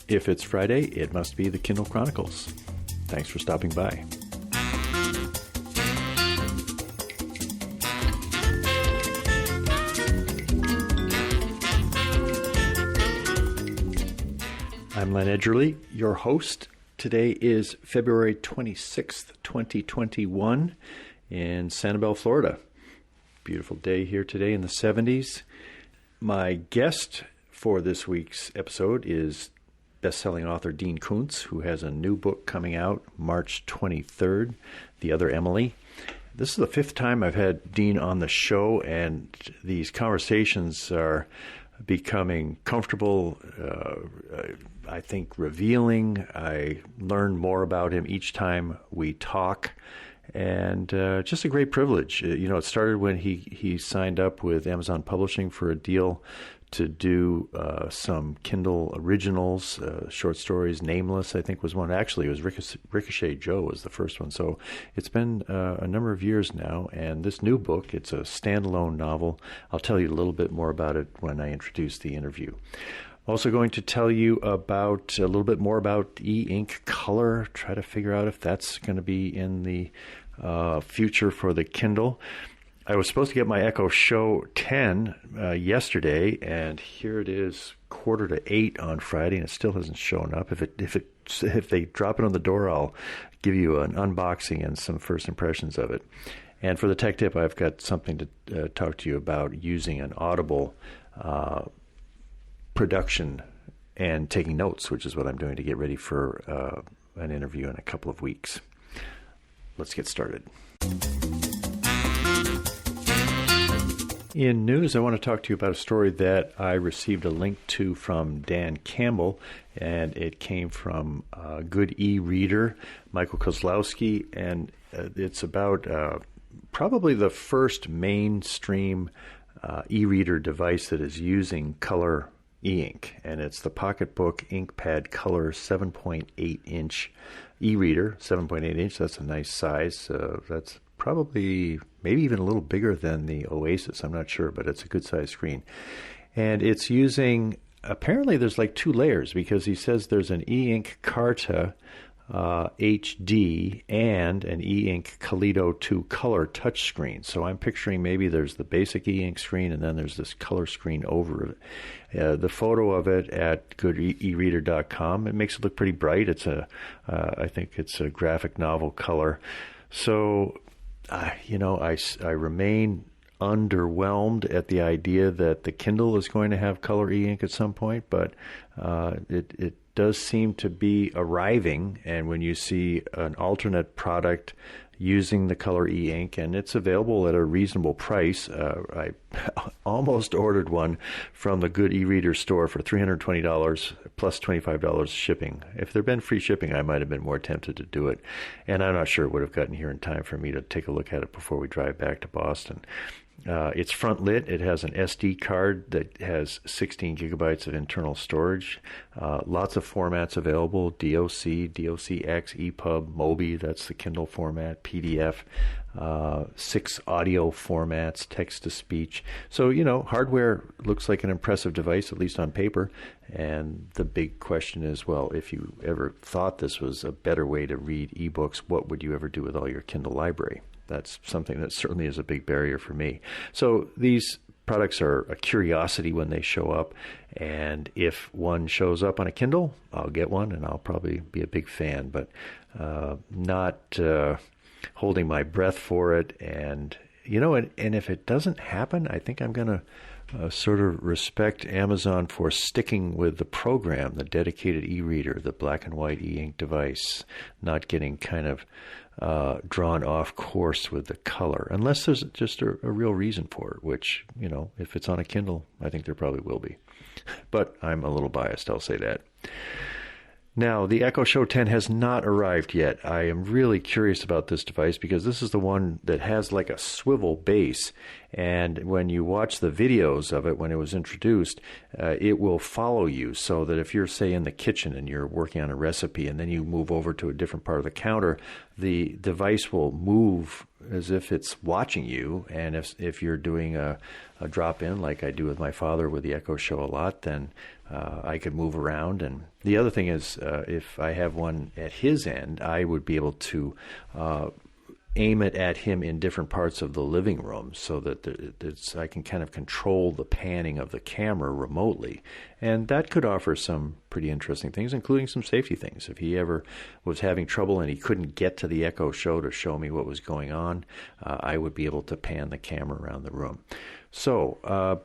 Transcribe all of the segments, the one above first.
If it's Friday, it must be the Kindle Chronicles. Thanks for stopping by. I'm Len Edgerly, your host. Today is February 26th, 2021 in Sanibel, Florida. Beautiful day here today in the 70s. My guest for this week's episode is best-selling author Dean Koontz, who has a new book coming out March 23rd, The Other Emily. This is the fifth time I've had Dean on the show, and these conversations are becoming comfortable, I think revealing. I learn more about him each time we talk, and just a great privilege. It started when he signed up with Amazon Publishing for a deal to do some Kindle originals, short stories. Nameless, I think, was one. Actually, it was Ricochet Joe was the first one. So it's been a number of years now. And this new book, it's a standalone novel. I'll tell you a little bit more about it when I introduce the interview. I'm also going to tell you about a little bit more about e-ink color, try to figure out if that's going to be in the future for the Kindle. I was supposed to get my Echo Show 10 yesterday, and here it is 7:45 on Friday, and it still hasn't shown up. If they drop it on the door, I'll give you an unboxing and some first impressions of it. And for the tech tip, I've got something to talk to you about using an Audible production and taking notes, which is what I'm doing to get ready for an interview in a couple of weeks. Let's get started. In news, I want to talk to you about a story that I received a link to from Dan Campbell, and it came from a good e-reader, Michael Kozlowski, and it's about probably the first mainstream e-reader device that is using color e-ink, and it's the Pocketbook Inkpad Color 7.8-inch e-reader. 7.8-inch, that's a nice size. That's probably maybe even a little bigger than the Oasis. I'm not sure, but it's a good size screen. And it's using, apparently there's like two layers, because he says there's an e-ink Carta HD and an e-ink Kaleido 2 color touchscreen. So I'm picturing maybe there's the basic e-ink screen and then there's this color screen over it. The photo of it at goodereader.com, it makes it look pretty bright. It's I think it's a graphic novel color. So I remain underwhelmed at the idea that the Kindle is going to have color e-ink at some point, but it does seem to be arriving. And when you see an alternate product using the color e-ink, and it's available at a reasonable price, I almost ordered one from the Good e-reader store for $320 plus $25 shipping. If there'd been free shipping, I might have been more tempted to do it. And I'm not sure it would have gotten here in time for me to take a look at it before we drive back to Boston. It's front lit. It has an SD card that has 16 gigabytes of internal storage. Lots of formats available: DOC, DOCX, EPUB, MOBI, that's the Kindle format, PDF, 6 audio formats, text-to-speech. So, hardware looks like an impressive device, at least on paper. And the big question is, well, if you ever thought this was a better way to read ebooks, what would you ever do with all your Kindle library? That's something that certainly is a big barrier for me. So these products are a curiosity when they show up, and if one shows up on a Kindle, I'll get one, and I'll probably be a big fan, but not holding my breath for it. And if it doesn't happen, I think I'm going to sort of respect Amazon for sticking with the program, the dedicated e-reader, the black and white e-ink device, not getting kind of drawn off course with the color, unless there's just a real reason for it, which, if it's on a Kindle, I think there probably will be. But I'm a little biased, I'll say that. Now, the Echo Show 10 has not arrived yet. I am really curious about this device because this is the one that has like a swivel base. And when you watch the videos of it when it was introduced, it will follow you, so that if you're, say, in the kitchen and you're working on a recipe and then you move over to a different part of the counter, the device will move as if it's watching you. And if you're doing a drop-in like I do with my father with the Echo Show a lot, then I could move around. And the other thing is, if I have one at his end, I would be able to aim it at him in different parts of the living room so that I can kind of control the panning of the camera remotely. And that could offer some pretty interesting things, including some safety things. If he ever was having trouble and he couldn't get to the Echo Show to show me what was going on, I would be able to pan the camera around the room. So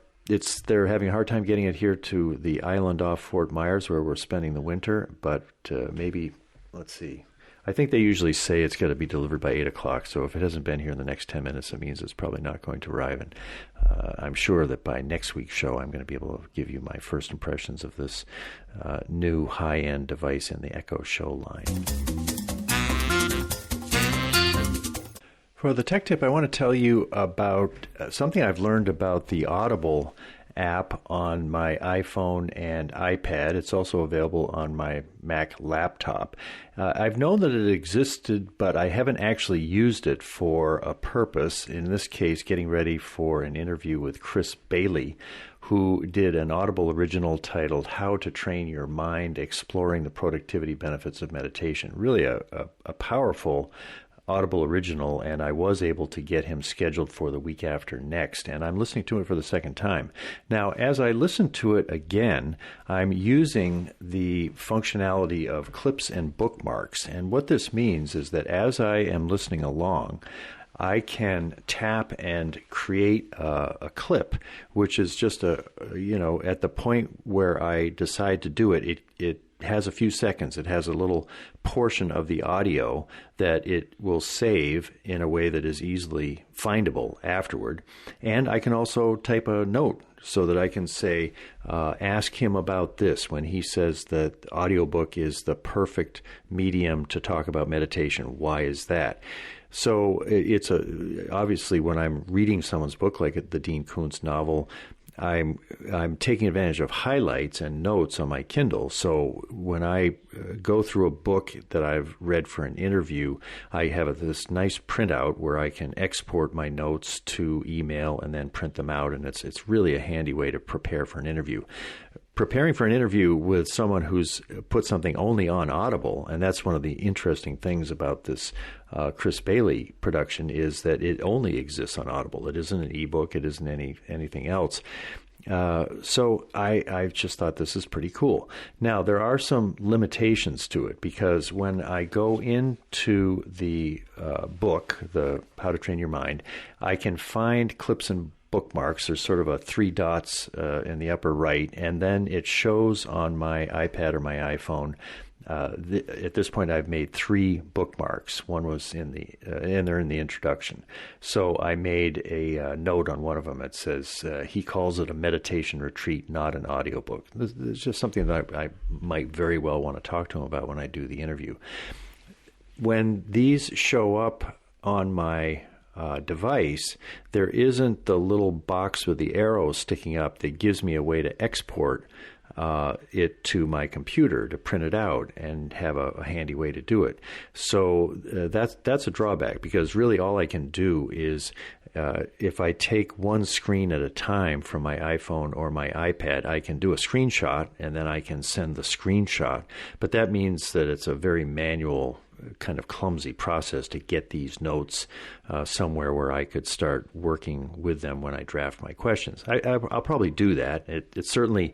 they're having a hard time getting it here to the island off Fort Myers where we're spending the winter, but maybe, let's see. I think they usually say it's got to be delivered by 8 o'clock, so if it hasn't been here in the next 10 minutes, it means it's probably not going to arrive. And I'm sure that by next week's show, I'm going to be able to give you my first impressions of this new high-end device in the Echo Show line. For the tech tip, I want to tell you about something I've learned about the Audible app on my iPhone and iPad. It's also available on my Mac laptop. I've known that it existed, but I haven't actually used it for a purpose. In this case, getting ready for an interview with Chris Bailey, who did an Audible original titled How to Train Your Mind, Exploring the Productivity Benefits of Meditation. Really a powerful Audible original, and I was able to get him scheduled for the week after next, and I'm listening to it for the second time. Now, as I listen to it again, I'm using the functionality of clips and bookmarks, and what this means is that as I am listening along, I can tap and create a clip, which is just at the point where I decide to do it, it has a few seconds. It has a little portion of the audio that it will save in a way that is easily findable afterward. And I can also type a note so that I can say, ask him about this when he says that audiobook is the perfect medium to talk about meditation. Why is that? So it's obviously when I'm reading someone's book, like the Dean Koontz novel, I'm taking advantage of highlights and notes on my Kindle. So when I go through a book that I've read for an interview, I have this nice printout where I can export my notes to email and then print them out, and it's really a handy way to prepare for an interview. Preparing for an interview with someone who's put something only on Audible, and that's one of the interesting things about this Chris Bailey production, is that it only exists on Audible. It isn't an ebook. It isn't anything else. So I just thought this is pretty cool. Now, there are some limitations to it, because when I go into the book, the How to Train Your Mind, I can find clips and bookmarks. There's sort of a 3 dots in the upper right, and then it shows on my iPad or my iPhone. At this point, I've made 3 bookmarks. One was and they're in the introduction. So I made a note on one of them. It says, he calls it a meditation retreat, not an audiobook. This is just something that I might very well want to talk to him about when I do the interview. When these show up on my device, there isn't the little box with the arrows sticking up that gives me a way to export it to my computer to print it out and have a handy way to do it. So that's a drawback, because really all I can do is if I take one screen at a time from my iPhone or my iPad, I can do a screenshot and then I can send the screenshot. But that means that it's a very manual, kind of clumsy process to get these notes somewhere where I could start working with them when I draft my questions. I'll probably do that. It's certainly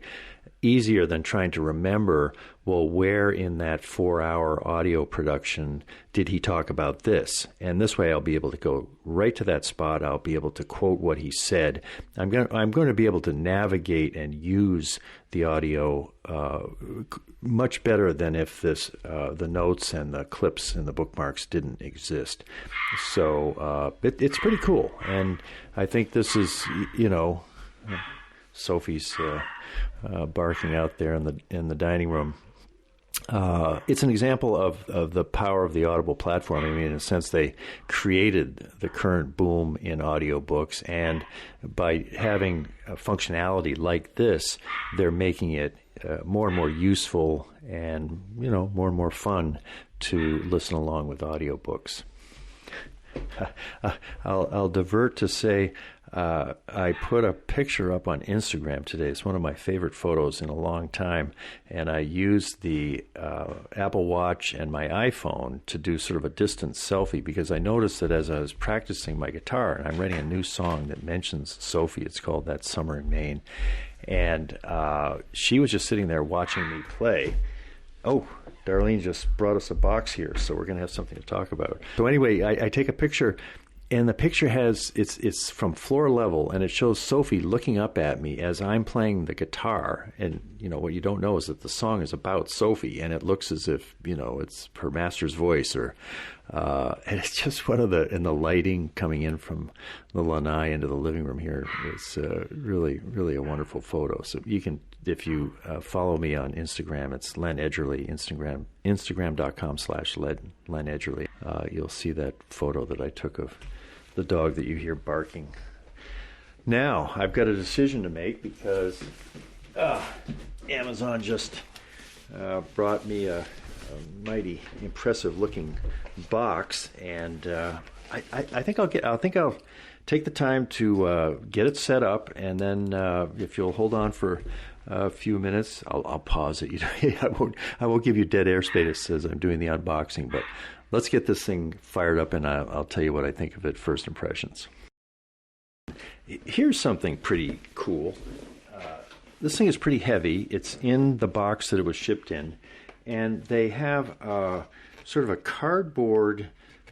easier than trying to remember, well, where in that 4-hour audio production did he talk about this? And this way I'll be able to go right to that spot. I'll be able to quote what he said. I'm going to be able to navigate and use the audio much better than if the notes and the clips and the bookmarks didn't exist. So it's pretty cool. And I think this is, Sophie's barking out there in the dining room. It's an example of the power of the Audible platform. I mean, in a sense, they created the current boom in audiobooks, and by having a functionality like this, they're making it more and more useful and more and more fun to listen along with audiobooks. I'll divert to say I put a picture up on Instagram today. It's one of my favorite photos in a long time, and I used the Apple Watch and my iPhone to do sort of a distant selfie because I noticed that as I was practicing my guitar, and I'm writing a new song that mentions Sophie. It's called That Summer in Maine, and she was just sitting there watching me play. Oh, Darlene just brought us a box here, so we're going to have something to talk about. So anyway, I take a picture, and the picture has, it's from floor level, and it shows Sophie looking up at me as I'm playing the guitar. And, what you don't know is that the song is about Sophie, and it looks as if, it's her master's voice. And it's just and the lighting coming in from the lanai into the living room here is really, really a wonderful photo. So you can, if you follow me on Instagram, it's Len Edgerly, Instagram.com/Len Edgerly. You'll see that photo that I took of the dog that you hear barking. Now, I've got a decision to make because Amazon just brought me a mighty impressive looking box, and I think I'll take the time to get it set up, and then if you'll hold on for a few minutes, I'll pause it. I won't give you dead airspace as I'm doing the unboxing, but let's get this thing fired up, and I'll tell you what I think of it. First impressions. Here's something pretty cool. This thing is pretty heavy. It's in the box that it was shipped in, and they have sort of a cardboard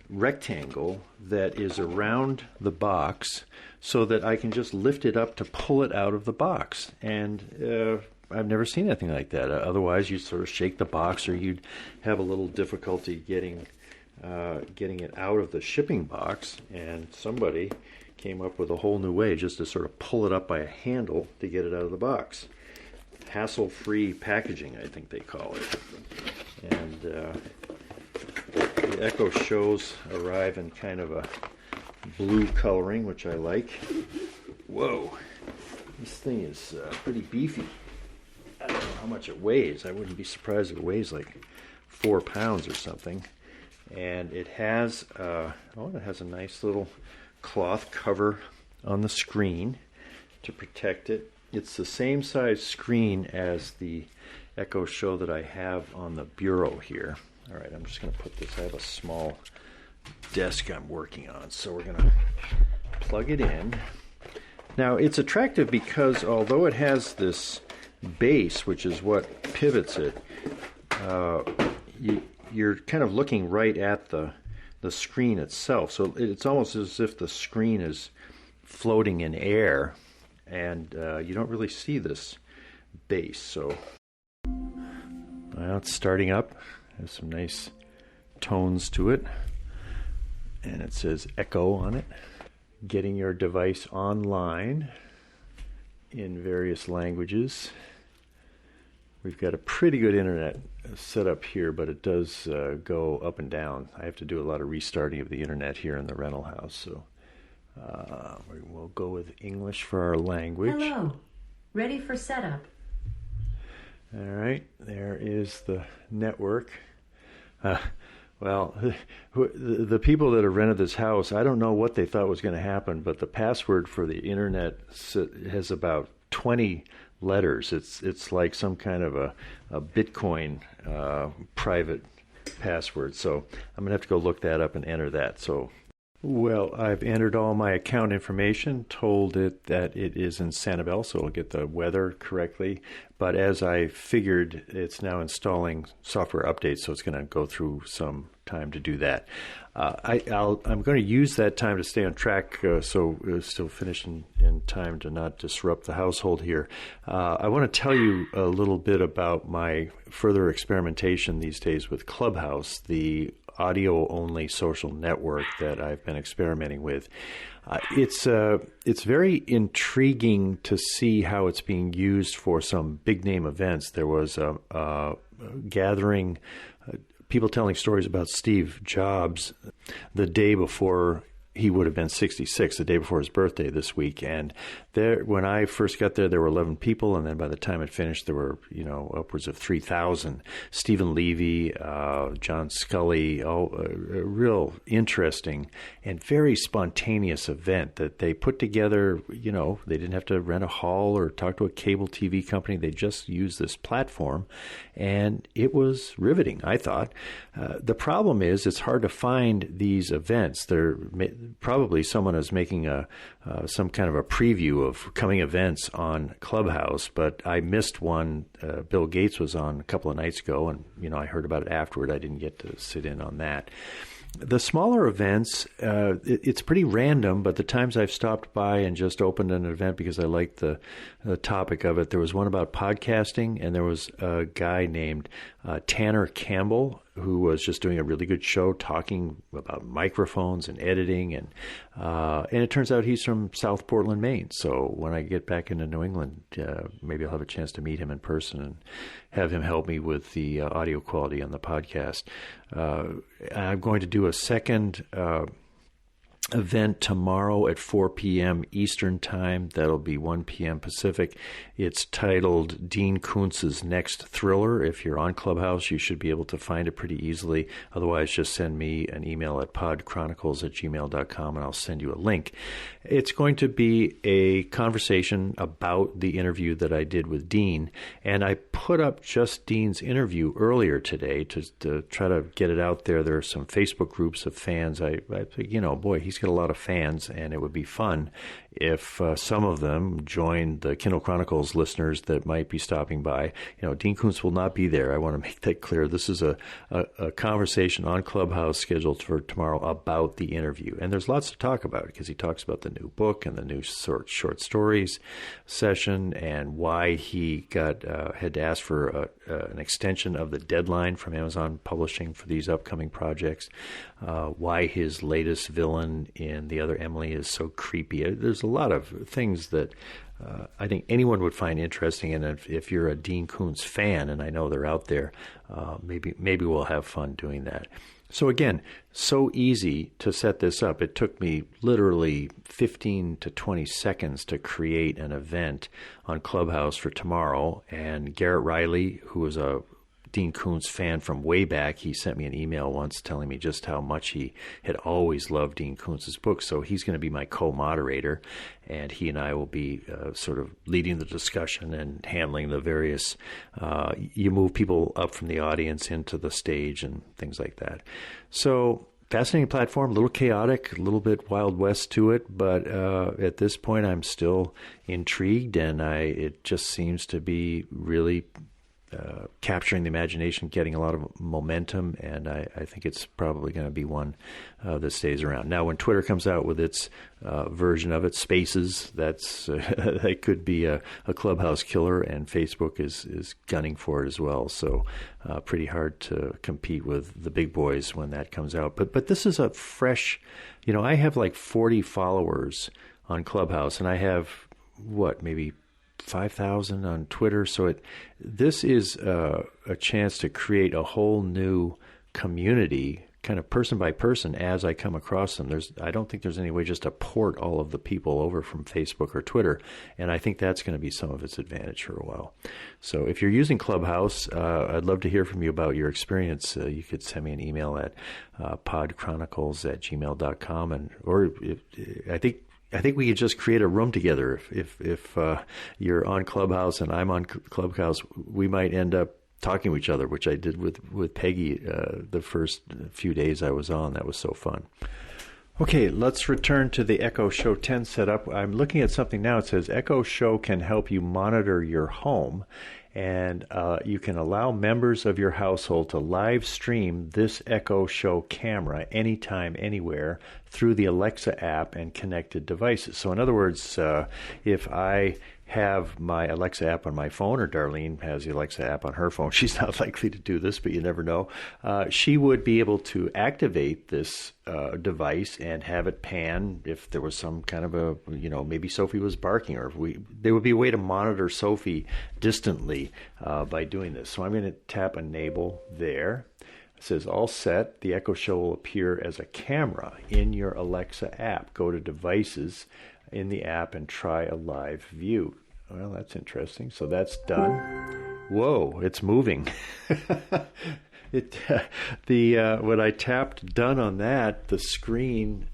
rectangle that is around the box so that I can just lift it up to pull it out of the box. And I've never seen anything like that. Otherwise, you'd sort of shake the box, or you'd have a little difficulty getting it out of the shipping box. And somebody came up with a whole new way just to sort of pull it up by a handle to get it out of the box. Hassle-free packaging, I think they call it. And the Echo shows arrive in kind of a blue coloring, which I like. Whoa, this thing is pretty beefy. I don't know how much it weighs. I wouldn't be surprised if it weighs like 4 pounds or something. And it has it has a nice little cloth cover on the screen to protect it. It's the same size screen as the Echo Show that I have on the bureau here. All right, I'm just going to put this. I have a small desk I'm working on, so we're going to plug it in. Now, it's attractive because although it has this base, which is what pivots it, you're kind of looking right at the screen itself. So it's almost as if the screen is floating in air, and you don't really see this base. So it's starting up. Has some nice tones to it, and it says Echo on it. Getting your device online in various languages. We've got a pretty good internet set up here, but it does go up and down. I have to do a lot of restarting of the internet here in the rental house, so we'll go with English for our language. Hello. Ready for setup. All right, there is the network. Well, the people that have rented this house, I don't know what they thought was going to happen, but the password for the internet has about 20 letters. It's like some kind of a Bitcoin private password. So I'm going to have to go look that up and enter that. So, well, I've entered all my account information, told it that it is in Sanibel, so it'll get the weather correctly. But as I figured, it's now installing software updates, so it's going to go through some time to do that. I'm going to use that time to stay on track, so we'll still finish in time to not disrupt the household here. I want to tell you a little bit about my further experimentation these days with Clubhouse, the audio-only social network that I've been experimenting with. It's very intriguing to see how it's being used for some big-name events. There was a gathering, people telling stories about Steve Jobs the day before he would have been 66 the day before his birthday this week. And there, when I first got there were 11 people, and then by the time it finished, there were, upwards of 3,000. Stephen Levy, John Scully, a real interesting and very spontaneous event that they put together. They didn't have to rent a hall or talk to a cable TV company. They just used this platform, and it was riveting, I thought. The problem is it's hard to find these events. Probably someone is making some kind of a preview of coming events on Clubhouse, but I missed one. Bill Gates was on a couple of nights ago, and I heard about it afterward. I didn't get to sit in on that. The smaller events, it's pretty random, but the times I've stopped by and just opened an event because I liked the topic of it, there was one about podcasting, and there was a guy named Tanner Campbell who was just doing a really good show talking about microphones and editing, and it turns out he's from South Portland, Maine. So when I get back into New England, maybe I'll have a chance to meet him in person and have him help me with the audio quality on the podcast. I'm going to do a second event tomorrow at 4 p.m. Eastern Time. That'll be 1 p.m. Pacific. It's titled Dean Koontz's Next Thriller. If you're on Clubhouse, you should be able to find it pretty easily. Otherwise, just send me an email at podchronicles@gmail.com and I'll send you a link. It's going to be a conversation about the interview that I did with Dean, and I put up just Dean's interview earlier today to try to get it out there. There are some Facebook groups of fans. I think, boy, he's got a lot of fans, and it would be fun if some of them joined the Kindle Chronicles listeners that might be stopping by. Dean Koontz will not be there. I want to make that clear. This is a conversation on Clubhouse scheduled for tomorrow about the interview. And there's lots to talk about because he talks about the new book and the new short stories session and why he had to ask for an extension of the deadline from Amazon Publishing for these upcoming projects, why his latest villain in The Other Emily is so creepy. There's a lot of things that I think anyone would find interesting, and if you're a Dean Koontz fan, and I know they're out there, maybe we'll have fun doing that. So again, so easy to set this up. It took me literally 15 to 20 seconds to create an event on Clubhouse for tomorrow, and Garrett Riley, who is a Dean Koontz fan from way back, he sent me an email once telling me just how much he had always loved Dean Koontz's book. So he's going to be my co-moderator, and he and I will be sort of leading the discussion and handling the various, you move people up from the audience into the stage and things like that. So fascinating platform, a little chaotic, a little bit Wild West to it, but at this point I'm still intrigued, and it just seems to be really capturing the imagination, getting a lot of momentum, and I think it's probably going to be one that stays around. Now, when Twitter comes out with its version of it, Spaces, that could be a Clubhouse killer, and Facebook is gunning for it as well. So pretty hard to compete with the big boys when that comes out. But this is a fresh, I have like 40 followers on Clubhouse, and I have, maybe 5,000 on Twitter. So this is a chance to create a whole new community, kind of person by person, as I come across them. I don't think there's any way just to port all of the people over from Facebook or Twitter, and I think that's going to be some of its advantage for a while. So if you're using Clubhouse, I'd love to hear from you about your experience. You could send me an email at podchronicles@gmail.com, I think we could just create a room together. If you're on Clubhouse and I'm on Clubhouse, we might end up talking to each other, which I did with Peggy the first few days I was on. That was so fun. Okay, let's return to the Echo Show 10 setup. I'm looking at something now. It says Echo Show can help you monitor your home, and you can allow members of your household to live stream this Echo Show camera anytime, anywhere through the Alexa app and connected devices. So in other words, if I have my Alexa app on my phone, or Darlene has the Alexa app on her phone, she's not likely to do this, but you never know, she would be able to activate this device and have it pan if there was some kind of maybe Sophie was barking, or there would be a way to monitor Sophie distantly by doing this. So I'm going to tap Enable there. It says, all set. The Echo Show will appear as a camera in your Alexa app. Go to Devices in the app and try a live view. Well, that's interesting. So that's done. Whoa, it's moving. When I tapped done on that, the screen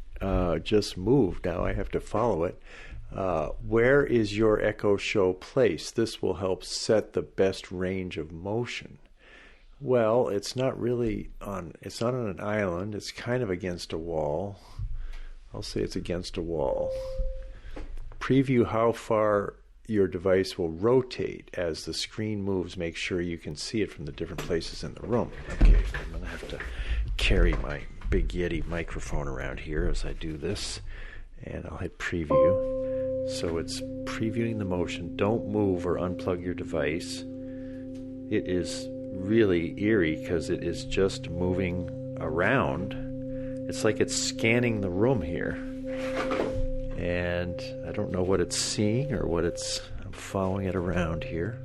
just moved. Now I have to follow it. Where is your Echo Show placed? This will help set the best range of motion. Well, it's not on an island. It's kind of against a wall. I'll say it's against a wall. Preview how far your device will rotate as the screen moves. Make sure you can see it from the different places in the room. Okay, I'm going to have to carry my big Yeti microphone around here as I do this. And I'll hit preview. So it's previewing the motion. Don't move or unplug your device. It is really eerie because it is just moving around. It's like it's scanning the room here. And I don't know what it's seeing or what I'm following it around here.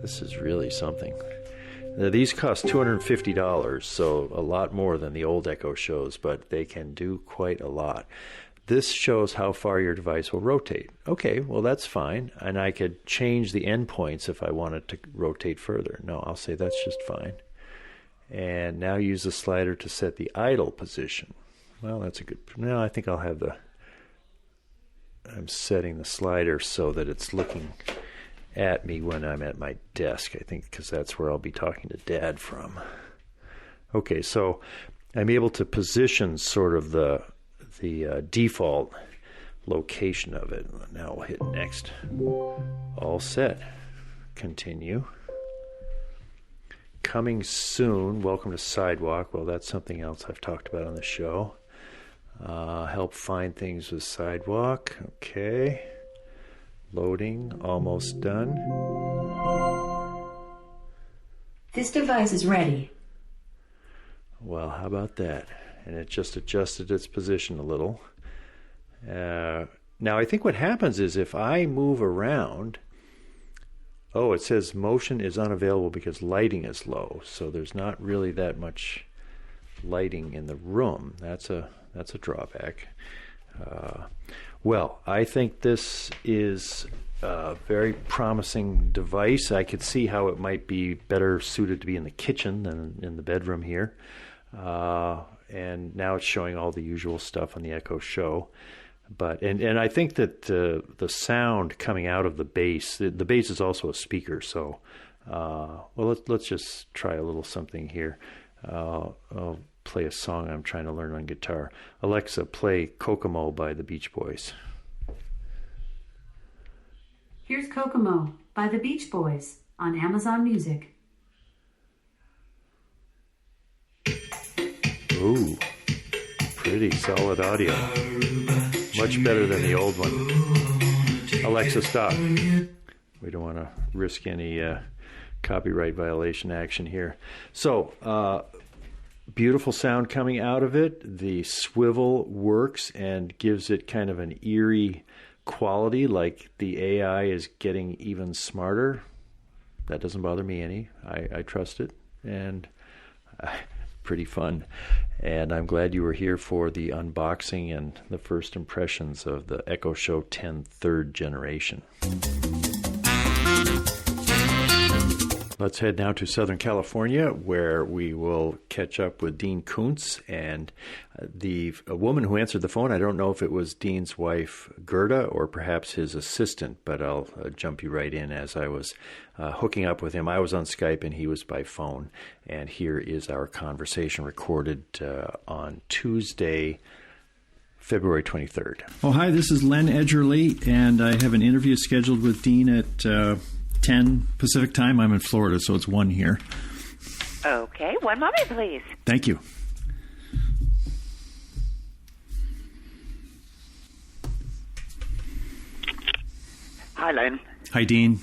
This is really something. Now, these cost $250, so a lot more than the old Echo Shows, but they can do quite a lot. This shows how far your device will rotate. Okay, well, that's fine. And I could change the endpoints if I wanted to rotate further. No, I'll say that's just fine. And now use the slider to set the idle position. Well, that's a good... No, I think I'll have I'm setting the slider so that it's looking at me when I'm at my desk, I think, because that's where I'll be talking to Dad from. Okay, so I'm able to position sort of the default location of it. Now we'll hit next. All set. Continue. Coming soon. Welcome to Sidewalk. Well, that's something else I've talked about on the show. Help find things with Sidewalk. Okay. Loading. Almost done. This device is ready. Well, how about that? And it just adjusted its position a little. Now, I think what happens is if I move around, it says motion is unavailable because lighting is low. So there's not really that much lighting in the room. That's a drawback. Well, I think this is a very promising device. I could see how it might be better suited to be in the kitchen than in the bedroom here. And now it's showing all the usual stuff on the Echo Show. But and I think that the sound coming out of the bass is also a speaker. So, let's just try a little something here. I'll play a song I'm trying to learn on guitar. Alexa, play Kokomo by the Beach Boys. Here's Kokomo by the Beach Boys on Amazon Music. Ooh, pretty solid audio. Much better than the old one. Alexa, stop. We don't want to risk any copyright violation action here. So, beautiful sound coming out of it. The swivel works and gives it kind of an eerie quality, like the AI is getting even smarter. That doesn't bother me any. I trust it. And... pretty fun. And I'm glad you were here for the unboxing and the first impressions of the Echo Show 10 third generation. Let's head now to Southern California, where we will catch up with Dean Koontz and a woman who answered the phone. I don't know if it was Dean's wife, Gerda, or perhaps his assistant, but I'll jump you right in as I was hooking up with him. I was on Skype and he was by phone. And here is our conversation recorded on Tuesday, February 23rd. Oh, hi, this is Len Edgerly, and I have an interview scheduled with Dean at 10 Pacific time. I'm in Florida, so it's 1 here. Okay, one moment, please. Thank you. Hi, Len. Hi, Dean.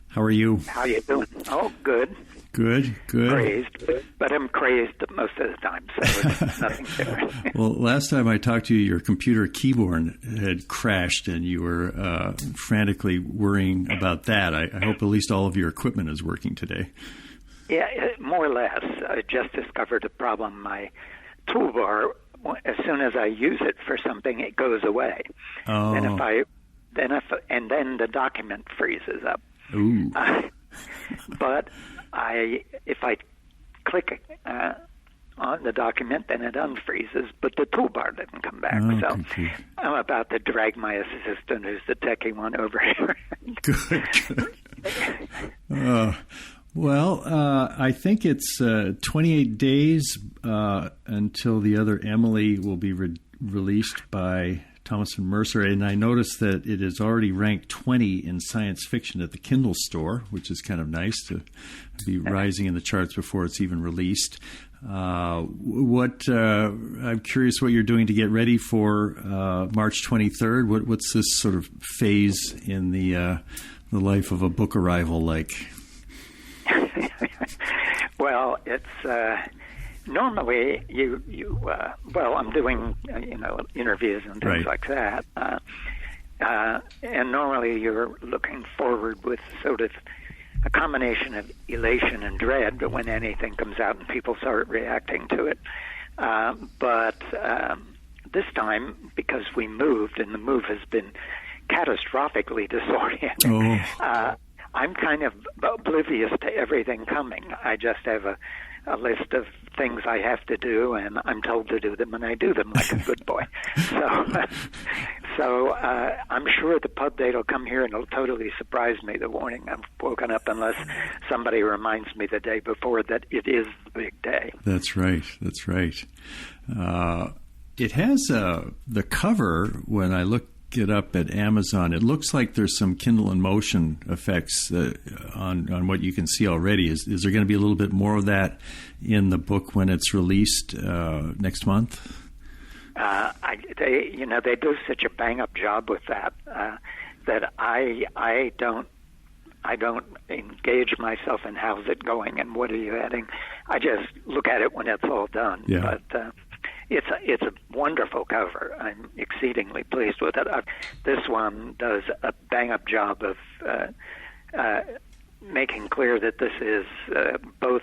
How are you? How you doing? Oh, good. Good. Crazed, but I'm crazed most of the time, so it's nothing there. Well, last time I talked to you, your computer keyboard had crashed, and you were frantically worrying about that. I hope at least all of your equipment is working today. Yeah, more or less. I just discovered a problem. My toolbar, as soon as I use it for something, it goes away. Oh. And then the document freezes up. Ooh. But if I click on the document, then it unfreezes, but the toolbar didn't come back. So confused. I'm about to drag my assistant, who's the techie one, over here. Good. Well, I think it's 28 days until the other Emily will be released by Thomas & Mercer, and I noticed that it is already ranked 20 in science fiction at the Kindle store, which is kind of nice to be rising in the charts before it's even released. I'm curious what you're doing to get ready for March 23rd. What's this sort of phase in the life of a book arrival like? Well, it's normally I'm doing interviews and things like that, and normally you're looking forward with sort of a combination of elation and dread when anything comes out and people start reacting to it. But this time, because we moved and the move has been catastrophically disorienting, I'm kind of oblivious to everything coming. I just have a list of things I have to do, and I'm told to do them, and I do them like a good boy. So I'm sure the pub date will come here, and it'll totally surprise me the morning I've woken up, unless somebody reminds me the day before that it is the big day. That's right. It has the cover, when I look it up at Amazon, it looks like there's some Kindle in motion effects on what you can see already. Is there going to be a little bit more of that in the book when it's released next month? They do such a bang up job with that that I don't engage myself in how's it going and what are you adding. I just look at it when it's all done. Yeah. But it's a wonderful cover. I'm exceedingly pleased with it. This one does a bang-up job of making clear that this is both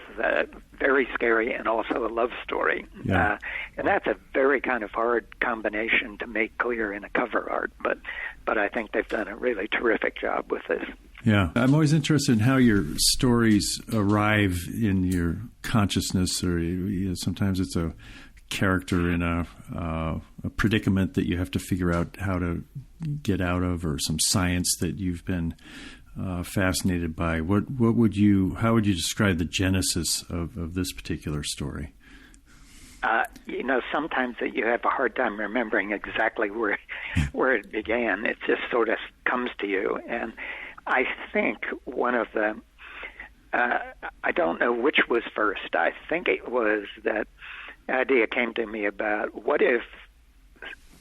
very scary and also a love story. Yeah. And that's a very kind of hard combination to make clear in a cover art. But I think they've done a really terrific job with this. Yeah. I'm always interested in how your stories arrive in your consciousness, or sometimes it's a character in a predicament that you have to figure out how to get out of, or some science that you've been fascinated by. How would you describe the genesis of this particular story? Sometimes that you have a hard time remembering exactly where it began. It just sort of comes to you, and I think one of the I don't know which was first. I think it was that idea came to me about what if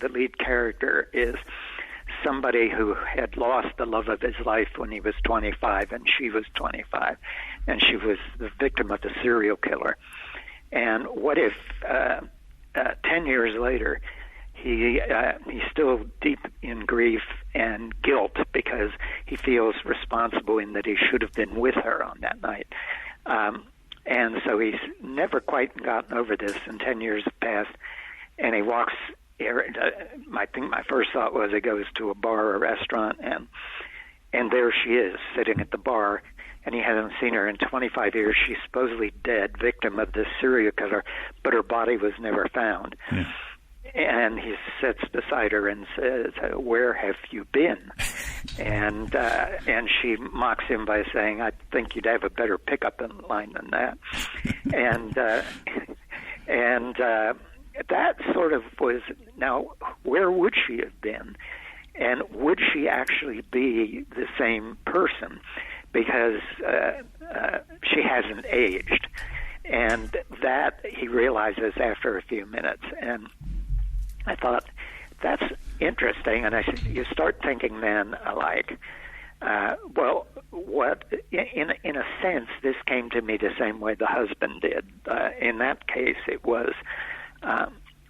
the lead character is somebody who had lost the love of his life when he was 25 and she was 25 and she was the victim of a serial killer. And what if 10 years later he's still deep in grief and guilt because he feels responsible in that he should have been with her on that night. And so he's never quite gotten over this, and 10 years have passed, and he walks. I think my first thought was he goes to a bar or a restaurant, and there she is sitting at the bar, and he hasn't seen her in 25 years. She's supposedly dead, victim of this serial killer, but her body was never found. Yeah. And he sits beside her and says, "Where have you been?" And she mocks him by saying, "I think you'd have a better pickup line than that." and that sort of was, now, where would she have been? And would she actually be the same person? Because she hasn't aged. And that he realizes after a few minutes. And I thought, that's interesting. And I said, you start thinking then, like, what? In a sense, this came to me the same way the husband did. In that case, it was,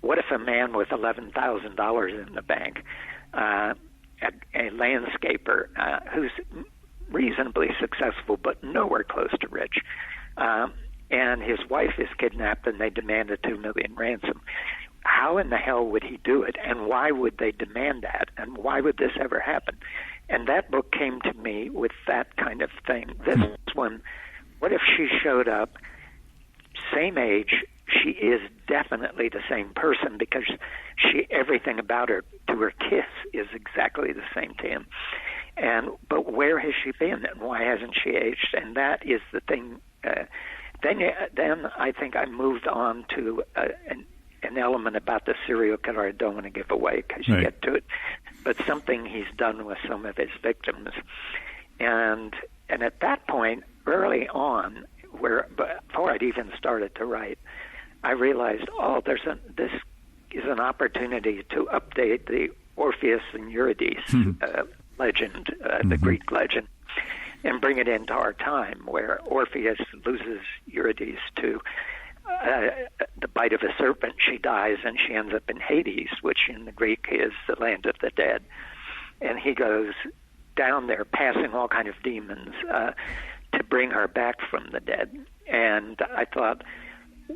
what if a man with $11,000 in the bank, a landscaper who's reasonably successful but nowhere close to rich, and his wife is kidnapped, and they demand a $2 million ransom. How in the hell would he do it, and why would they demand that, and why would this ever happen? And that book came to me with that kind of thing. This one, what if she showed up, same age, she is definitely the same person because everything about her, to her kiss, is exactly the same to him. But where has she been, and why hasn't she aged? And that is the thing. Then I think I moved on to an element about the serial killer I don't want to give away because you get to it, but something he's done with some of his victims. And at that point, early on, before I'd even started to write, I realized, this is an opportunity to update the Orpheus and Eurydice legend, the Greek legend, and bring it into our time, where Orpheus loses Eurydice to the bite of a serpent. She dies, and she ends up in Hades, which in the Greek is the land of the dead. And he goes down there, passing all kind of demons, to bring her back from the dead. And I thought,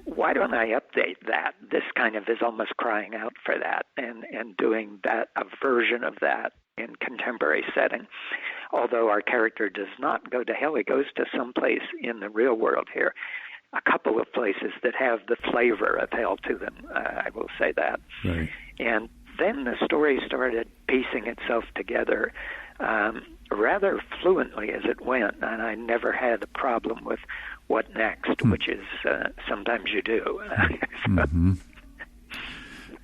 why don't I update that? This kind of is almost crying out for that, and doing that, a version of that in contemporary setting. Although our character does not go to hell, he goes to some place in the real world here. A couple of places that have the flavor of hell to them, I will say that. Right. And then the story started piecing itself together rather fluently as it went, and I never had a problem with what next, which is sometimes you do.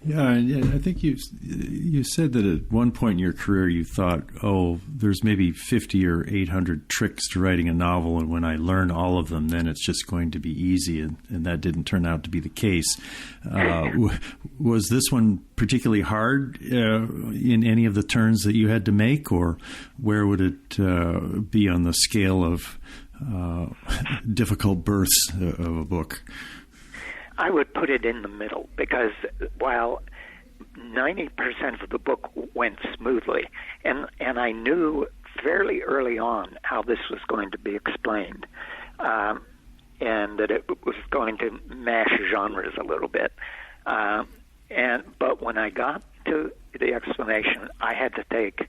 Yeah, and I think you said that at one point in your career you thought, there's maybe 50 or 800 tricks to writing a novel, and when I learn all of them, then it's just going to be easy, and that didn't turn out to be the case. Was this one particularly hard in any of the turns that you had to make, or where would it be on the scale of difficult births of a book? I would put it in the middle, because while 90% of the book went smoothly, and I knew fairly early on how this was going to be explained, and that it was going to mash genres a little bit. But when I got to the explanation, I had to take,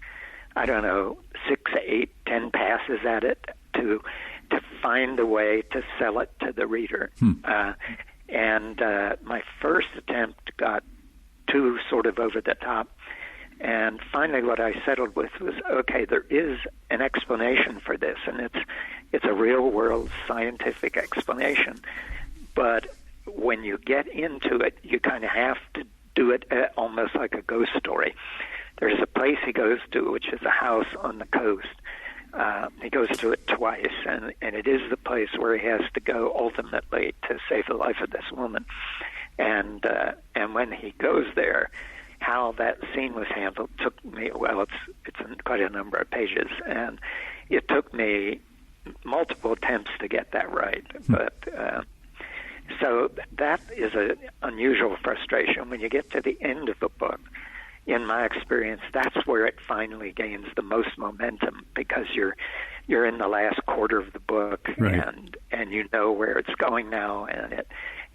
6, 8, 10 passes at it to find a way to sell it to the reader. And my first attempt got too sort of over the top. And finally what I settled with was, okay, there is an explanation for this, and it's a real-world scientific explanation. But when you get into it, you kind of have to do it almost like a ghost story. There's a place he goes to, which is a house on the coast. He goes to it twice, and it is the place where he has to go ultimately to save the life of this woman. And when he goes there, how that scene was handled took me, it's quite a number of pages, and it took me multiple attempts to get that right. But so that is an unusual frustration. When you get to the end of the book, in my experience, that's where it finally gains the most momentum, because you're in the last quarter of the book, right, and you know where it's going now, and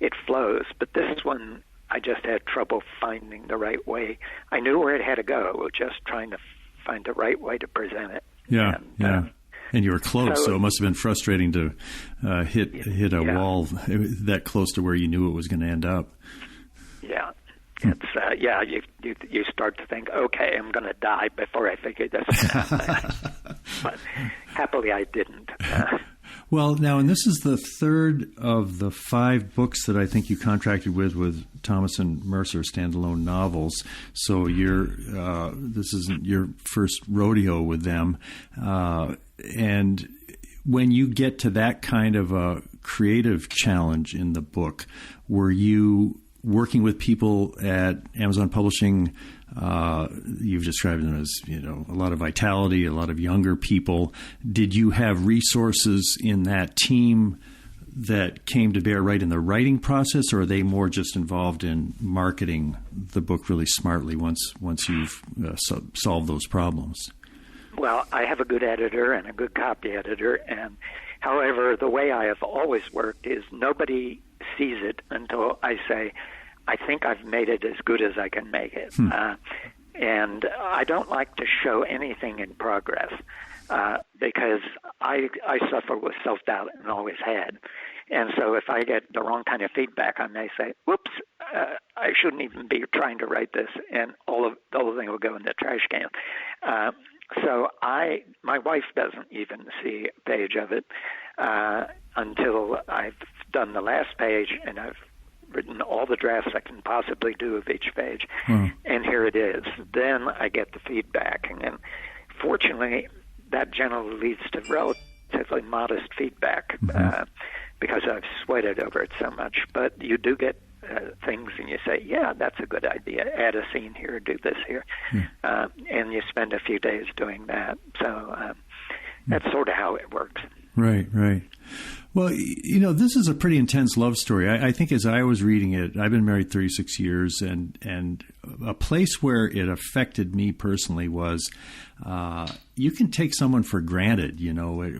it flows. But this one, I just had trouble finding the right way. I knew where it had to go, just trying to find the right way to present it. Yeah, and you were close, so it must have been frustrating to hit a wall that close to where you knew it was going to end up. Yeah. It's you start to think, okay, I'm going to die before I figure this out. But happily I didn't. Well, now, and this is the third of the 5 books that I think you contracted with Thomas and Mercer, standalone novels. So this isn't your first rodeo with them. And when you get to that kind of a creative challenge in the book, were you working with people at Amazon Publishing? You've described them as, a lot of vitality, a lot of younger people. Did you have resources in that team that came to bear right in the writing process, or are they more just involved in marketing the book really smartly once you've solved those problems? Well, I have a good editor and a good copy editor, and However, the way I have always worked is nobody sees it until I say, I think I've made it as good as I can make it. And I don't like to show anything in progress because I suffer with self-doubt and always had. And so if I get the wrong kind of feedback, I may say, whoops, I shouldn't even be trying to write this, and the whole thing will go in the trash can. So my wife doesn't even see a page of it until I've done the last page and I've written all the drafts I can possibly do of each page, and here it is. Then I get the feedback, and then fortunately that generally leads to relatively modest feedback because I've sweated over it so much. But you do get things, and you say, yeah, that's a good idea. Add a scene here, do this here. And you spend a few days doing that. So that's sort of how it works. Right. Well, this is a pretty intense love story. I think as I was reading it, I've been married 36 years, and a place where it affected me personally was you can take someone for granted.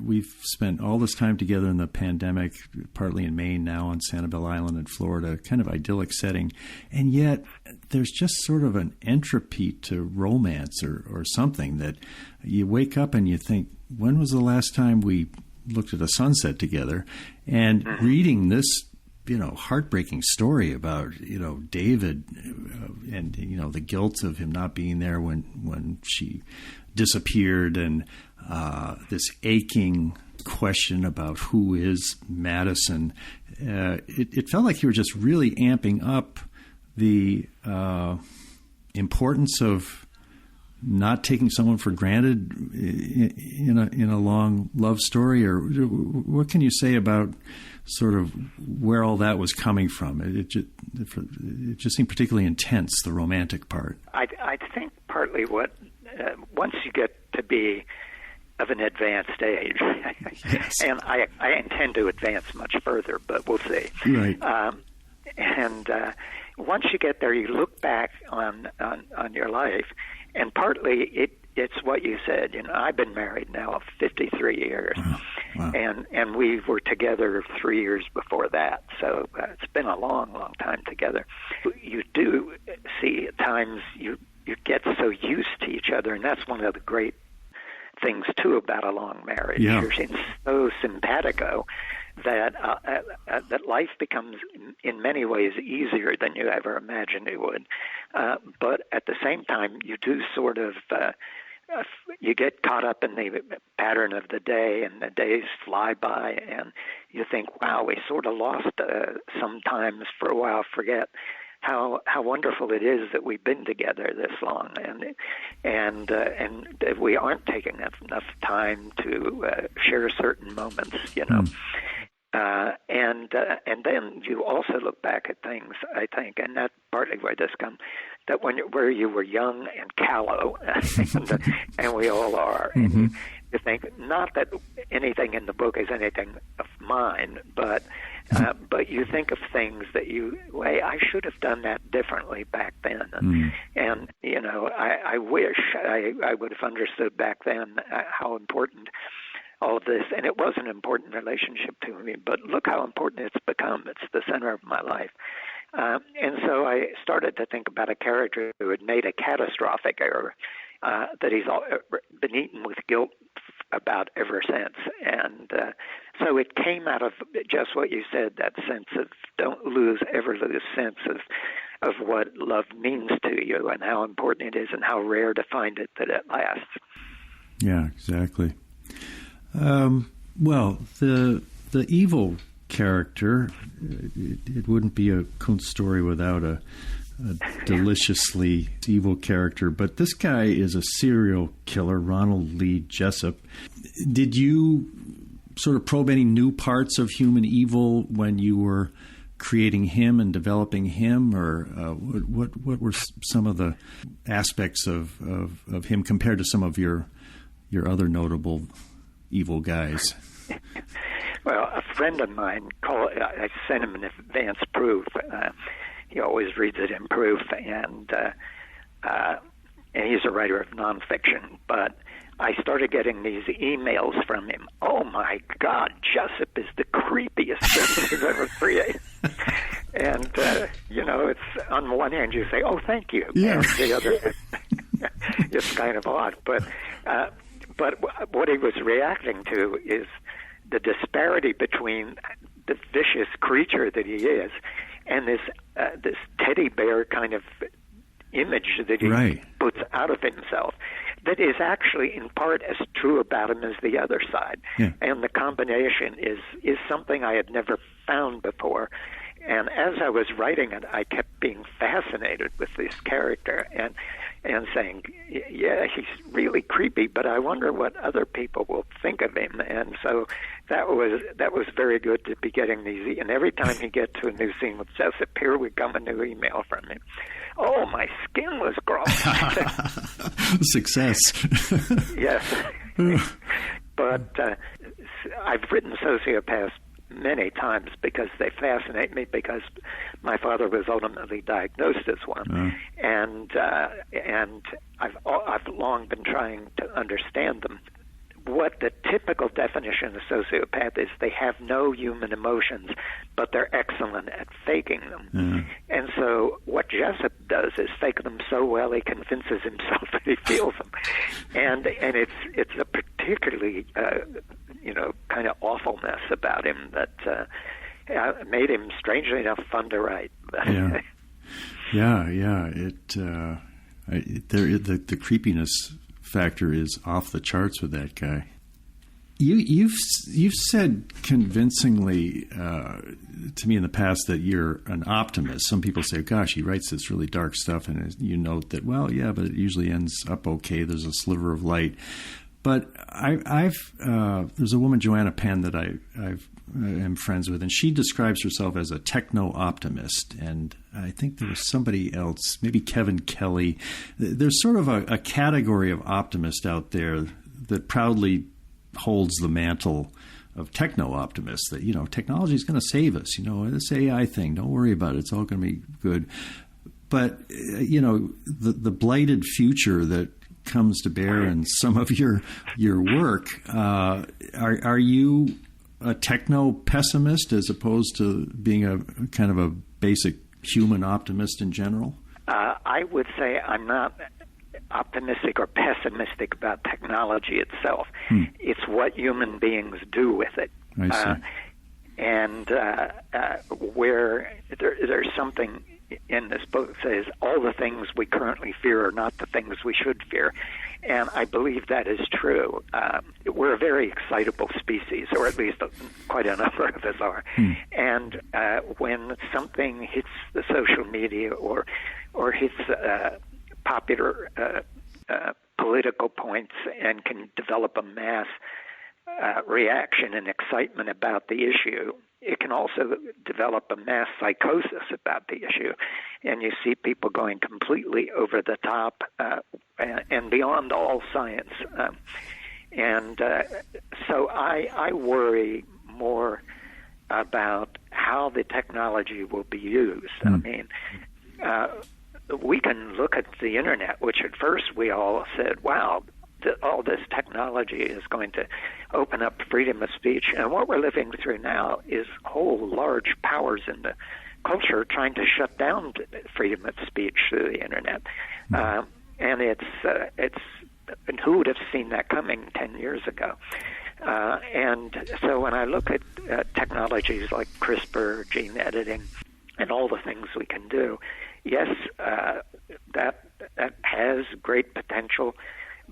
We've spent all this time together in the pandemic, partly in Maine, now on Sanibel Island in Florida, kind of idyllic setting. And yet there's just sort of an entropy to romance or something that you wake up and you think, when was the last time we looked at a sunset together? And reading this, heartbreaking story about, David and, the guilt of him not being there when she disappeared, and this aching question about who is Madison. It felt like you were just really amping up the importance of not taking someone for granted in a long love story. Or what can you say about sort of where all that was coming from? It just seemed particularly intense, the romantic part. I think partly what once you get to be of an advanced age, yes. And I intend to advance much further, but we'll see. Right. And once you get there, you look back on your life. And partly it's what you said. I've been married now 53 years, Wow. and we were together 3 years before that. So it's been a long, long time together. You do see at times you get so used to each other, and that's one of the great things too about a long marriage. Yeah. You're so simpatico that life becomes in many ways easier than you ever imagined it would. But at the same time, you do sort of you get caught up in the pattern of the day, and the days fly by, and you think, wow, we sort of lost sometimes for a while, forget how wonderful it is that we've been together this long, and that we aren't taking enough time to share certain moments, and then you also look back at things, I think, and that's partly where this comes, that where you were young and callow, and we all are, and you think, not that anything in the book is anything of mine, but you think of things that I should have done that differently back then, and I wish I would have understood back then how important all of this, and it was an important relationship to me, but look how important it's become. It's the center of my life. And so I started to think about a character who had made a catastrophic error that he's been eaten with guilt about ever since. And so it came out of just what you said, that sense of don't ever lose sense of what love means to you and how important it is and how rare to find it that it lasts. Yeah, exactly. Well, the evil character, it wouldn't be a Koontz story without a deliciously evil character, but this guy is a serial killer, Ronald Lee Jessup. Did you sort of probe any new parts of human evil when you were creating him and developing him, or what were some of the aspects of him compared to some of your other notable evil guys? Well, a friend of mine I sent him an advance proof. He always reads it in proof, and he's a writer of nonfiction. But I started getting these emails from him. Oh, my God, Jessup is the creepiest person you've ever created. And, it's on one hand you say, oh, thank you. Yeah. And the other, it's kind of odd. But what he was reacting to is the disparity between the vicious creature that he is and this teddy bear kind of image that he puts out of himself that is actually in part as true about him as the other side. Yeah. And the combination is something I had never found before. And as I was writing it, I kept being fascinated with this character and saying, yeah, he's really creepy, but I wonder what other people will think of him. And so that was very good to be getting these. And every time he gets to a new scene with Jessup, here would come a new email from him. Oh, my skin was growing. Success. Yes. But I've written sociopaths many times because they fascinate me, because my father was ultimately diagnosed as one, and I've long been trying to understand them. What the typical definition of sociopath is, they have no human emotions, but they're excellent at faking them. And so what Jessup does is fake them so well he convinces himself that he feels them, and it's a particularly kind of awfulness about him that made him, strangely enough, fun to write. Yeah. The creepiness factor is off the charts with that guy. You've said convincingly to me in the past that you're an optimist. Some people say, "Gosh, he writes this really dark stuff," and you note that, well, yeah, but it usually ends up okay. There's a sliver of light. But there's a woman, Joanna Penn, that I am friends with, and she describes herself as a techno-optimist. And I think there was somebody else, maybe Kevin Kelly. There's sort of a category of optimist out there that proudly holds the mantle of techno-optimists, that, technology is going to save us. This AI thing, don't worry about it. It's all going to be good. But, the blighted future that comes to bear in some of your work. Are you a techno pessimist as opposed to being a kind of a basic human optimist in general? I would say I'm not optimistic or pessimistic about technology itself. It's what human beings do with it. I see. Where there's something in this book says all the things we currently fear are not the things we should fear. And I believe that is true. We're a very excitable species, or at least quite a number of us are. And when something hits the social media or hits popular political points and can develop a mass reaction and excitement about the issue, it can also develop a mass psychosis about the issue. And you see people going completely over the top and beyond all science. So I worry more about how the technology will be used. I mean, we can look at the Internet, which at first we all said, wow, all this technology is going to open up freedom of speech. And what we're living through now is whole large powers in the culture trying to shut down freedom of speech through the Internet. And and who would have seen that coming 10 years ago? And so when I look at technologies like CRISPR, gene editing, and all the things we can do, yes, that has great potential.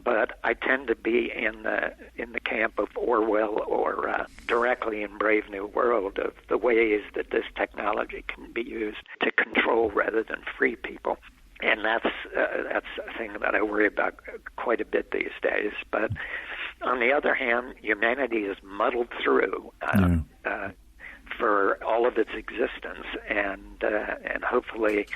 But I tend to be in the camp of Orwell or directly in Brave New World of the ways that this technology can be used to control rather than free people. And that's a thing that I worry about quite a bit these days. But on the other hand, humanity is muddled through for all of its existence, and hopefully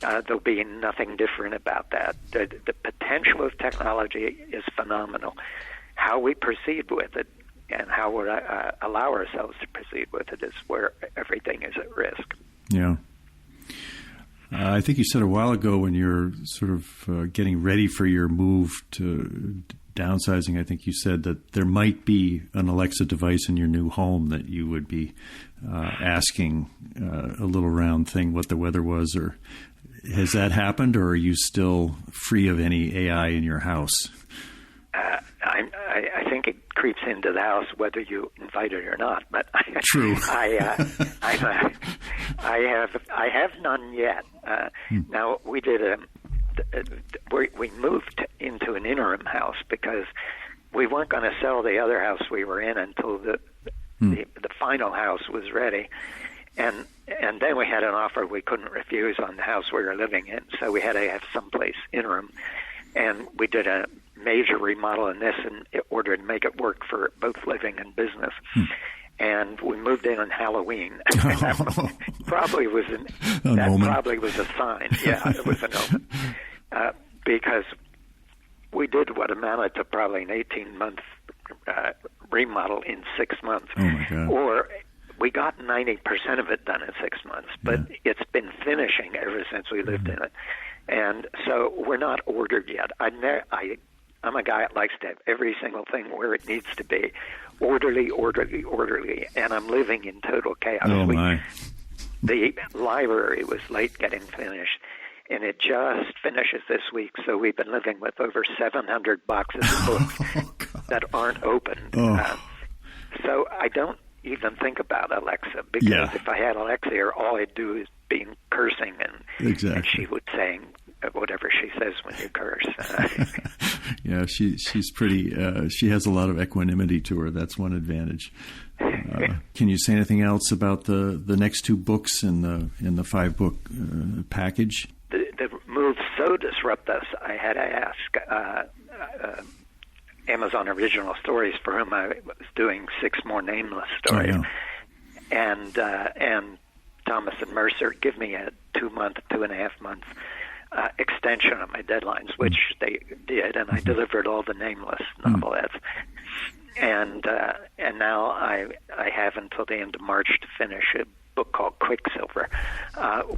there'll be nothing different about that. The potential of technology is phenomenal. How we proceed with it and how we allow ourselves to proceed with it is where everything is at risk. Yeah. I think you said a while ago when you're sort of getting ready for your move to downsizing, I think you said that there might be an Alexa device in your new home that you would be asking a little round thing what the weather was, or has that happened, or are you still free of any AI in your house? I think it creeps into the house whether you invite it or not. But True. I have none yet. Now we did we moved into an interim house because we weren't going to sell the other house we were in until the final house was ready, and then we had an offer we couldn't refuse on the house we were living in, so we had to have someplace interim, and we did a major remodel in this in order to make it work for both living and business. And we moved in on Halloween. That probably was a sign. Yeah, it was an omen. Because we did what amounted to probably an 18-month remodel in 6 months. Oh my God. Or we got 90% of it done in 6 months, but it's been finishing ever since we lived in it. And so we're not ordered yet. I'm a guy that likes to have every single thing where it needs to be. Orderly, and I'm living in total chaos. Oh, my. The library was late getting finished, and it just finishes this week, so we've been living with over 700 boxes of books that aren't opened. So I don't even think about Alexa, because if I had Alexa here, all I'd do is be cursing, and she would say whatever she says when you curse. Yeah, she's pretty. She has a lot of equanimity to her. That's one advantage. Can you say anything else about the next 2 books in the 5-book package? The moves so disrupt us. I had to ask Amazon Original Stories, for whom I was doing 6 more Nameless stories, and Thomas and Mercer give me a 2.5 month extension on my deadlines, which they did, and I delivered all the Nameless novelettes. And now I have until the end of March to finish a book called Quicksilver,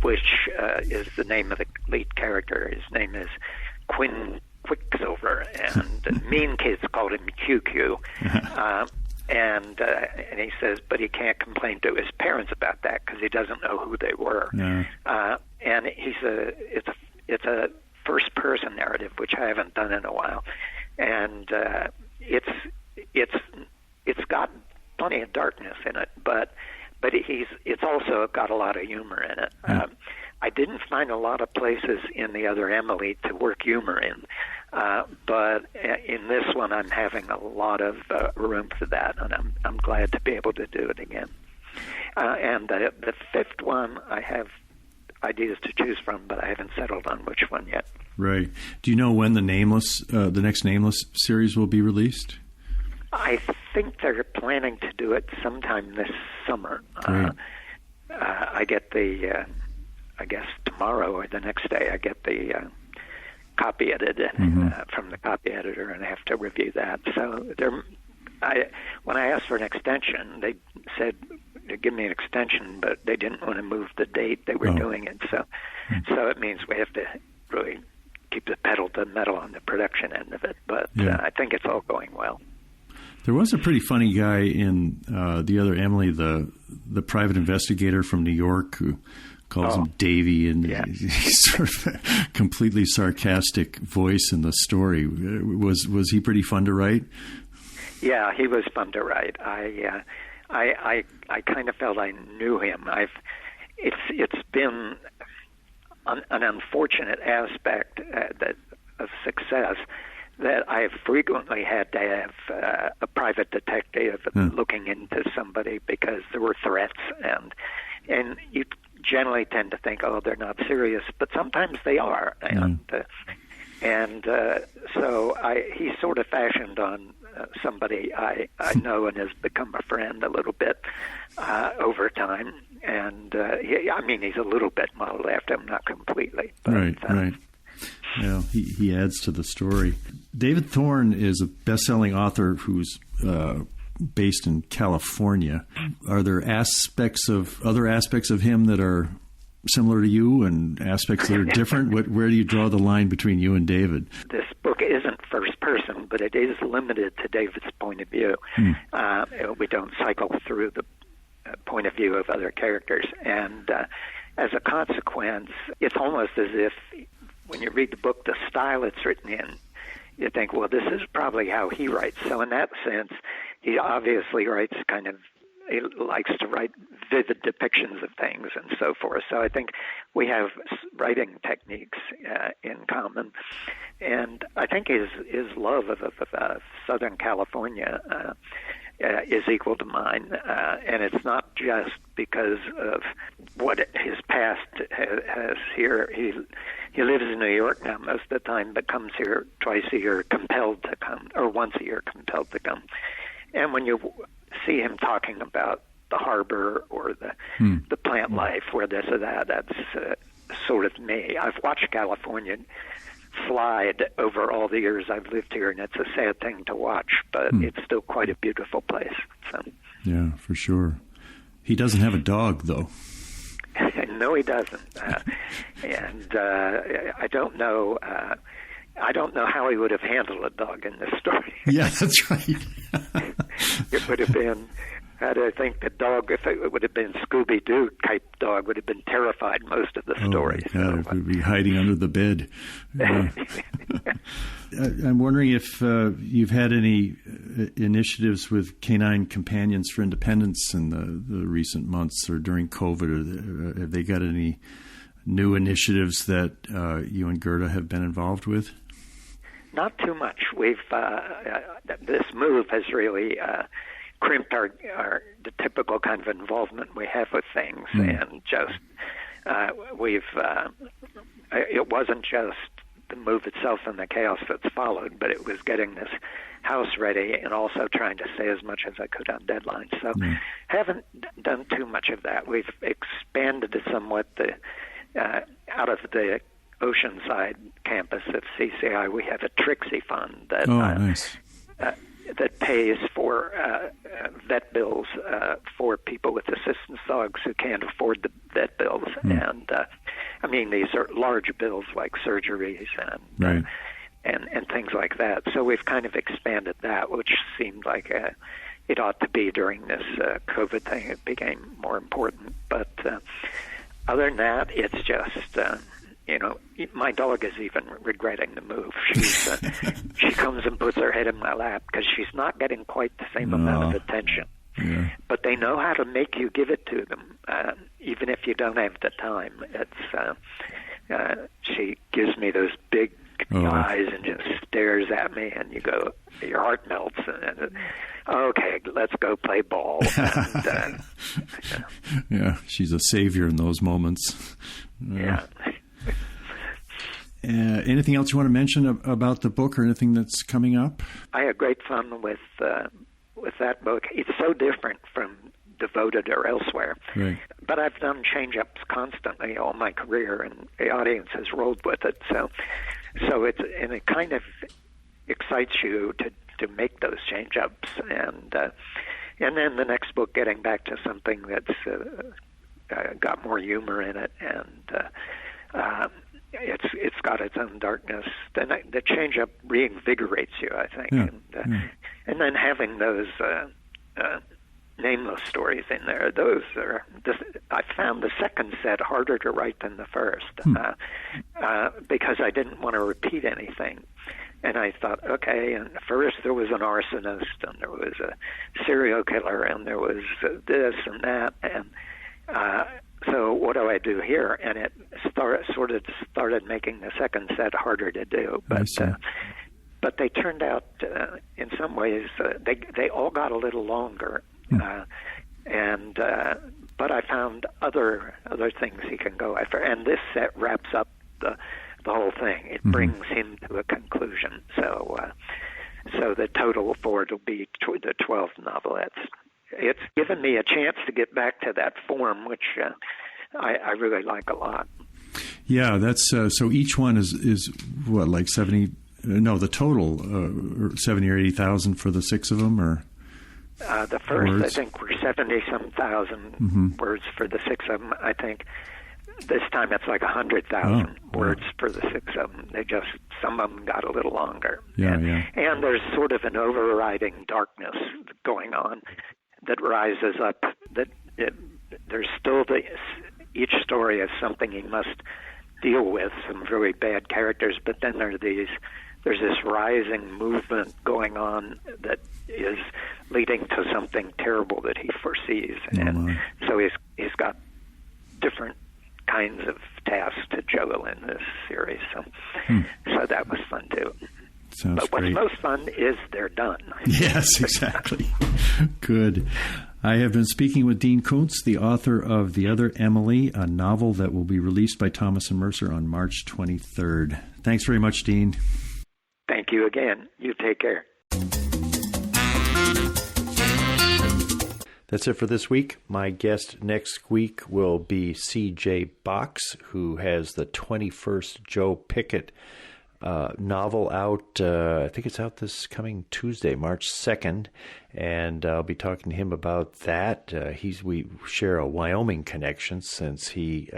which is the name of the lead character. His name is Quinn Quicksilver, and mean kids called him QQ. And he says, but he can't complain to his parents about that because he doesn't know who they were. And it's a first-person narrative, which I haven't done in a while, and it's got plenty of darkness in it, but it's also got a lot of humor in it. I didn't find a lot of places in the other Emily to work humor in, but in this one I'm having a lot of room for that, and I'm glad to be able to do it again. And the 5th one, I have ideas to choose from, but I haven't settled on which one yet. Right. Do you know when the next Nameless series will be released? I think they're planning to do it sometime this summer. I get I guess tomorrow or the next day, I get the copy edited from the copy editor, and I have to review that. So when I asked for an extension, they said they'd give me an extension, but they didn't want to move the date they were doing it. So it means we have to really keep the pedal to the metal on the production end of it. But I think it's all going well. There was a pretty funny guy in the other Emily, the private investigator from New York, who calls him Davy, and he's sort of a completely sarcastic voice in the story. Was he pretty fun to write? Yeah, he was fun to write. I kind of felt I knew him. It's been an unfortunate aspect of success that I've frequently had to have a private detective looking into somebody because there were threats, and you generally tend to think, they're not serious, but sometimes they are, and so he sort of fashioned on somebody I know and has become a friend a little bit over time, and he's a little bit modeled after him, not completely. But, right. Yeah, he adds to the story. David Thorne is a best-selling author who's based in California. Are there other aspects of him that are similar to you and aspects that are different? Where do you draw the line between you and David? This book isn't first person, but it is limited to David's point of view. We don't cycle through the point of view of other characters. And as a consequence, it's almost as if when you read the book, the style it's written in, you think, well, this is probably how he writes. So in that sense, he obviously writes he likes to write vivid depictions of things and so forth. So I think we have writing techniques in common. And I think his love of Southern California is equal to mine. And it's not just because of what his past has here. He lives in New York now most of the time, but comes here twice a year, compelled to come, or once a year, compelled to come. And when you see him talking about the harbor or the plant life or this or that, that's sort of me. I've watched California slide over all the years I've lived here, and it's a sad thing to watch, but it's still quite a beautiful place. So. Yeah, for sure. He doesn't have a dog, though. No, he doesn't. And I don't know. I don't know how he would have handled a dog in this story. Yeah, that's right. It would have been, I think the dog, if it would have been Scooby-Doo type dog, would have been terrified most of the story. Oh, it would be hiding under the bed. I'm wondering if you've had any initiatives with Canine Companions for Independence in the recent months or during COVID. Or have they got any new initiatives that you and Gerda have been involved with? Not too much. We've this move has really crimped the typical kind of involvement we have with things, and just it wasn't just the move itself and the chaos that's followed, but it was getting this house ready and also trying to say as much as I could on deadlines. So haven't done too much of that. We've expanded it somewhat. Out of the Oceanside campus of CCI, we have a Trixie Fund that nice. That pays for vet bills for people with assistance dogs who can't afford the vet bills. And I mean, these are large bills like surgeries and things like that. So we've kind of expanded that, which seemed like it ought to be during this COVID thing. It became more important. But other than that, it's just, my dog is even regretting the move. She comes and puts her head in my lap because she's not getting quite the same amount of attention. Yeah. But they know how to make you give it to them, even if you don't have the time. It's she gives me those big eyes and just stares at me, and you go, your heart melts. And okay, let's go play ball. And, yeah, she's a savior in those moments. Yeah. Anything else you want to mention about the book or anything that's coming up? I had great fun with that book. It's so different from Devoted or elsewhere. Right. But I've done change-ups constantly all my career, and the audience has rolled with it. So it kind of excites you to make those change-ups, and then the next book getting back to something that's got more humor in it, and it's got its own darkness. Then the change-up reinvigorates you, I think, and then having those Nameless stories in there. Those are. I found the second set harder to write than the first because I didn't want to repeat anything. And I thought, okay, and first there was an arsonist, and there was a serial killer, and there was this and that, and so what do I do here? And it started making the second set harder to do. But they turned out, in some ways, they all got a little longer. But I found other things he can go after, and this set wraps up the whole thing. It brings him to a conclusion. So the total for it will be the 12th novel. It's given me a chance to get back to that form, which I really like a lot. Yeah, that's so. Each one is what, like 70? No, the total 70 or 80,000 for the 6 of them, or. The first, words? I think, were 70-some thousand words for the 6 of them. I think this time it's like 100,000 words for the 6 of them. Some of them got a little longer. And there's sort of an overriding darkness going on that rises up. There's still each story is something he must deal with, some very bad characters, but then there's this rising movement going on that is leading to something terrible that he foresees. And so he's got different kinds of tasks to juggle in this series. So that was fun too. But what's most fun is they're done. Yes, exactly. Good. I have been speaking with Dean Koontz, the author of The Other Emily, a novel that will be released by Thomas & Mercer on March 23rd. Thanks very much, Dean. Thank you again. You take care. That's it for this week. My guest next week will be C.J. Box, who has the 21st Joe Pickett novel out. I think it's out this coming Tuesday, March 2nd, and I'll be talking to him about that. We share a Wyoming connection since he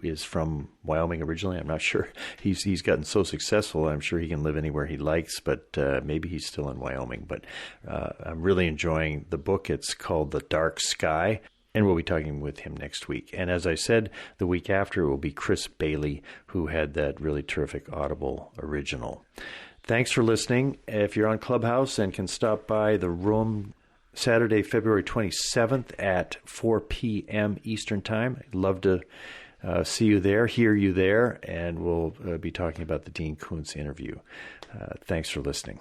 is from Wyoming originally. I'm not sure. He's gotten so successful, I'm sure he can live anywhere he likes, but maybe he's still in Wyoming. But I'm really enjoying the book. It's called The Dark Sky. And we'll be talking with him next week. And as I said, the week after will be Chris Bailey, who had that really terrific Audible original. Thanks for listening. If you're on Clubhouse and can stop by the room Saturday, February 27th at 4 p.m. Eastern Time, I'd love to see you there, hear you there, and we'll be talking about the Dean Koontz interview. Thanks for listening.